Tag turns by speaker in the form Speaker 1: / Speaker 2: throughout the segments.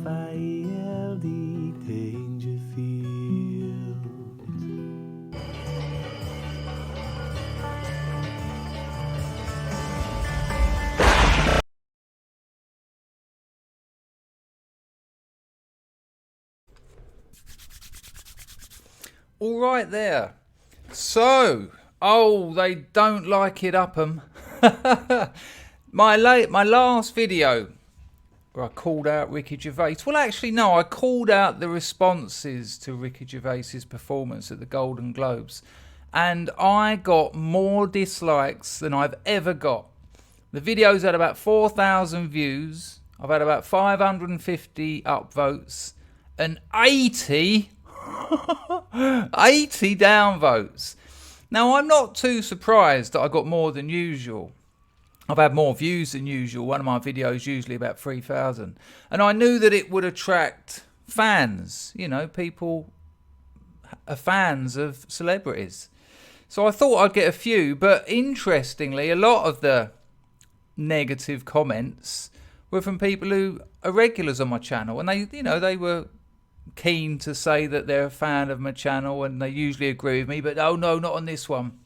Speaker 1: Dangerfield.
Speaker 2: All right there. So, they don't like it up 'em. My last video where I called out Ricky Gervais. Well, actually, no, I called out the responses to Ricky Gervais's performance at the Golden Globes, and I got more dislikes than I've ever got. The video's had about 4,000 views. I've had about 550 upvotes and 80 downvotes. Now, I'm not too surprised that I got more than usual. I've had more views than usual. One of my videos usually about 3,000. And I knew that it would attract fans. You know, people are fans of celebrities. So I thought I'd get a few. But interestingly, a lot of the negative comments were from people who are regulars on my channel. And they were keen to say that they're a fan of my channel, and they usually agree with me, but oh no, not on this one.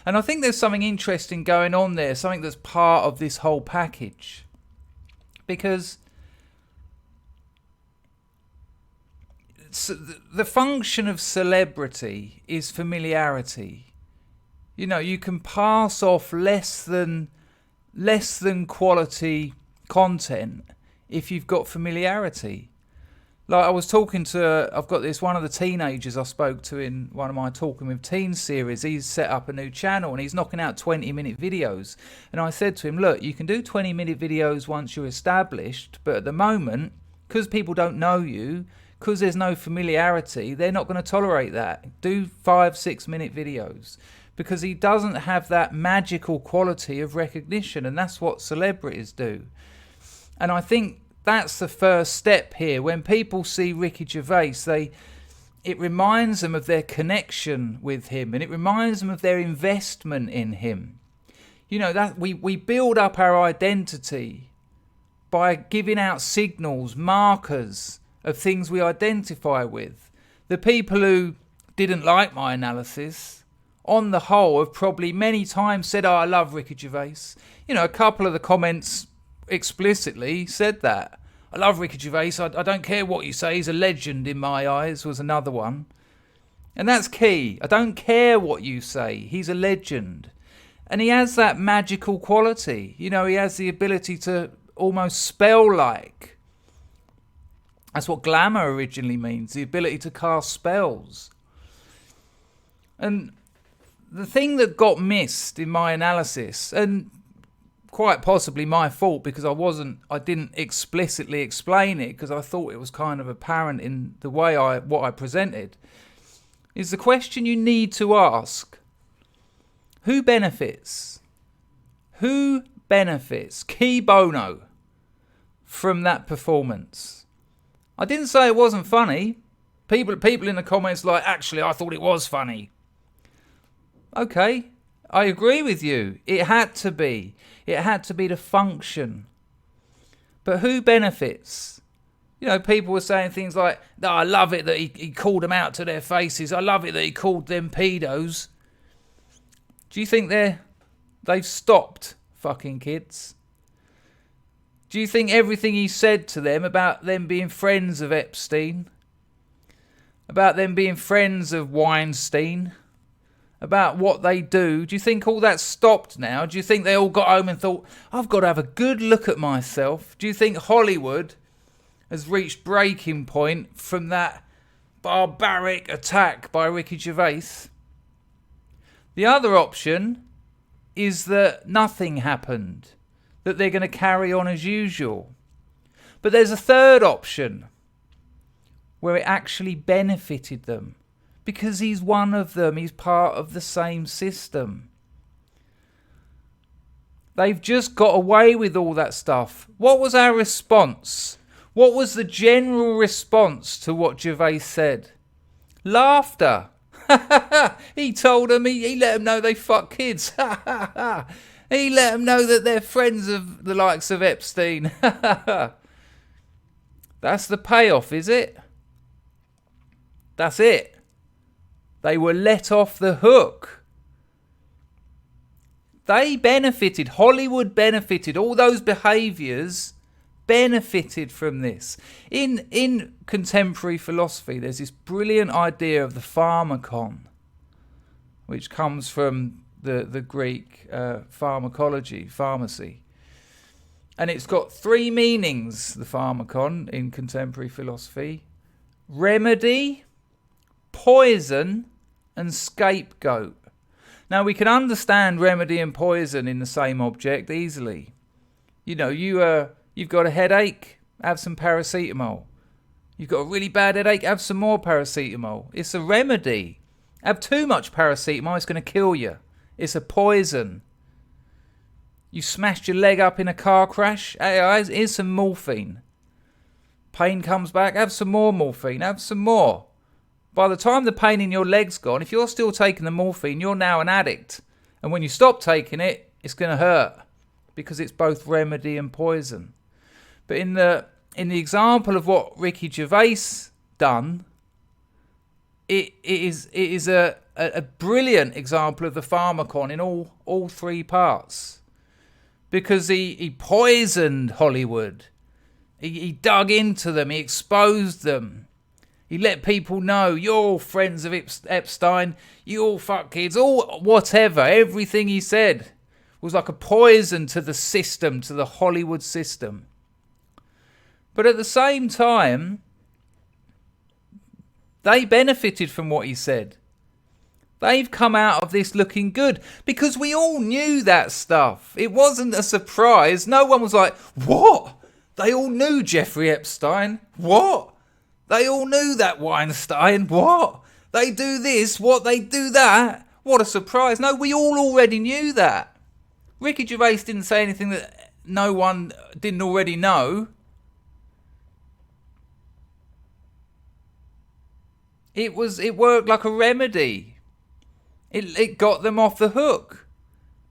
Speaker 2: And I think there's something interesting going on there, something that's part of this whole package, because the function of celebrity is familiarity. You know, you can pass off less than quality content if you've got familiarity. Like I was talking to, I've got this, one of the teenagers I spoke to in one of my Talking with Teens series. He's set up a new channel and he's knocking out 20-minute videos. And I said to him, look, you can do 20-minute videos once you're established, but at the moment, because people don't know you, because there's no familiarity, they're not going to tolerate that. Do 5-6-minute videos, because he doesn't have that magical quality of recognition, and that's what celebrities do. And I think that's the first step here. When people see Ricky Gervais, it reminds them of their connection with him, and it reminds them of their investment in him. You know, that we build up our identity by giving out signals, markers of things we identify with. The people who didn't like my analysis, on the whole, have probably many times said, oh, I love Ricky Gervais. You know, a couple of the comments explicitly said that. I love Ricky Gervais. I don't care what you say. He's a legend in my eyes, was another one. And that's key. I don't care what you say. He's a legend. And he has that magical quality. You know, he has the ability to almost spell-like. That's what glamour originally means, the ability to cast spells. And the thing that got missed in my analysis, and quite possibly my fault because I didn't explicitly explain it because I thought it was kind of apparent in the way what I presented, is the question you need to ask. Who benefits? Who benefits, key bono, from that performance? I didn't say it wasn't funny. People in the comments like, actually, I thought it was funny. Okay, I agree with you. It had to be. It had to be the function. But who benefits? You know, people were saying things like, oh, I love it that he called them out to their faces. I love it that he called them pedos. Do you think they've stopped fucking kids? Do you think everything he said to them about them being friends of Epstein, about them being friends of Weinstein, about what they do you think all that stopped now? Do you think they all got home and thought, I've got to have a good look at myself? Do you think Hollywood has reached breaking point from that barbaric attack by Ricky Gervais? The other option is that nothing happened, that they're going to carry on as usual. But there's a third option where it actually benefited them, because he's one of them, he's part of the same system. They've just got away with all that stuff. What was our response? What was the general response to what Gervais said? Laughter. He told them, he let them know they fuck kids. He let them know that they're friends of the likes of Epstein. That's the payoff, is it? That's it. They were let off the hook. They benefited. Hollywood benefited. All those behaviours benefited from this. In contemporary philosophy, there's this brilliant idea of the pharmacon, which comes from the Greek pharmacology, pharmacy. And it's got three meanings, the pharmacon, in contemporary philosophy: remedy, poison, and scapegoat. Now, we can understand remedy and poison in the same object easily. You know, you've got a headache, have some paracetamol. You've got a really bad headache, have some more paracetamol. It's a remedy. Have too much paracetamol, it's going to kill you. It's a poison. You smashed your leg up in a car crash, here's some morphine. Pain comes back, have some more morphine, have some more. By the time the pain in your leg's gone, if you're still taking the morphine, you're now an addict. And when you stop taking it, it's going to hurt, because it's both remedy and poison. But in the example of what Ricky Gervais done, it is a brilliant example of the pharmacon in all three parts. Because he poisoned Hollywood. He dug into them, he exposed them. He let people know, you're all friends of Epstein, you all fuck kids, all whatever. Everything he said was like a poison to the system, to the Hollywood system. But at the same time, they benefited from what he said. They've come out of this looking good, because we all knew that stuff. It wasn't a surprise. No one was like, what? They all knew Jeffrey Epstein. What? They all knew that Weinstein. What? They do this. What? They do that. What a surprise. No, we all already knew that. Ricky Gervais didn't say anything that no one didn't already know. It worked like a remedy. It got them off the hook.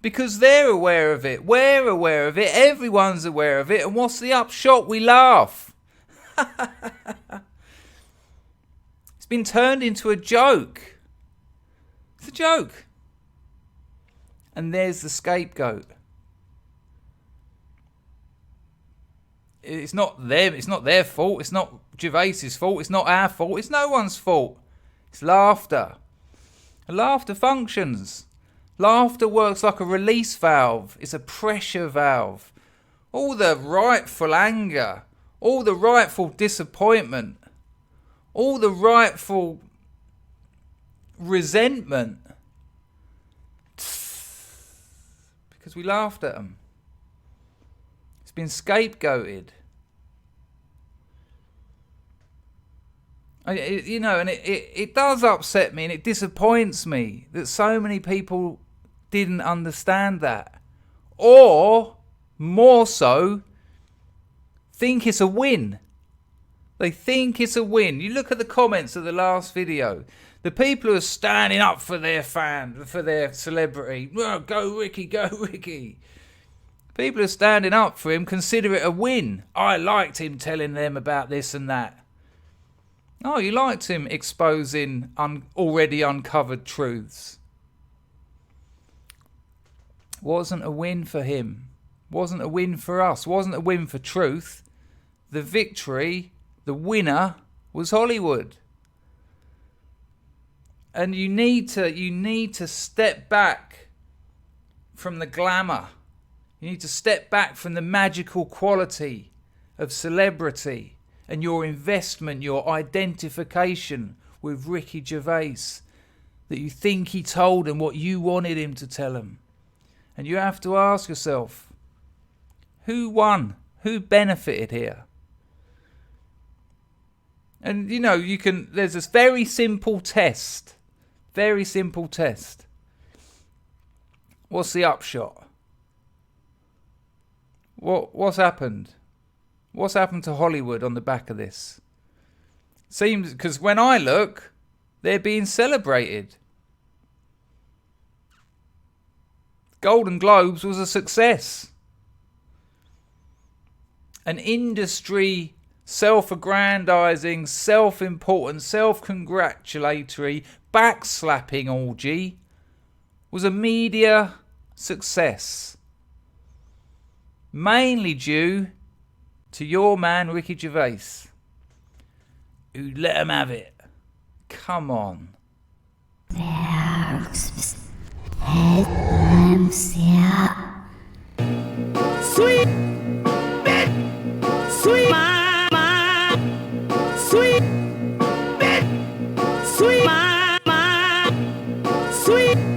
Speaker 2: Because they're aware of it. We're aware of it. Everyone's aware of it. And what's the upshot? We laugh. It's been turned into a joke. It's a joke. And there's the scapegoat. It's not them. It's not their fault. It's not Gervais's fault. It's not our fault. It's no one's fault. It's laughter. Laughter functions. Laughter works like a release valve. It's a pressure valve. All the rightful anger, all the rightful disappointment, all the rightful resentment, because we laughed at them. It's been scapegoated. And it does upset me and it disappoints me that so many people didn't understand that. Or, more so, think it's a win. They think it's a win. You look at the comments of the last video. The people who are standing up for their fan, for their celebrity. Oh, go Ricky, go Ricky. People who are standing up for him consider it a win. I liked him telling them about this and that. Oh, you liked him exposing already uncovered truths. Wasn't a win for him. Wasn't a win for us. Wasn't a win for truth. The victory, the winner, was Hollywood. And you need to step back from the glamour. You need to step back from the magical quality of celebrity and your investment, your identification with Ricky Gervais, that you think he told him what you wanted him to tell him. And you have to ask yourself, who won? Who benefited here? And there's this very simple test. Very simple test. What's the upshot? What's happened? What's happened to Hollywood on the back of this? Seems, because when I look, they're being celebrated. Golden Globes was a success. An industry self-aggrandizing, self-important, self-congratulatory, backslapping orgy was a media success. Mainly due to your man Ricky Gervais, who let him have it. Come on.
Speaker 1: Sweet bit, sweet mama, sweet bit, sweet mama, sweet.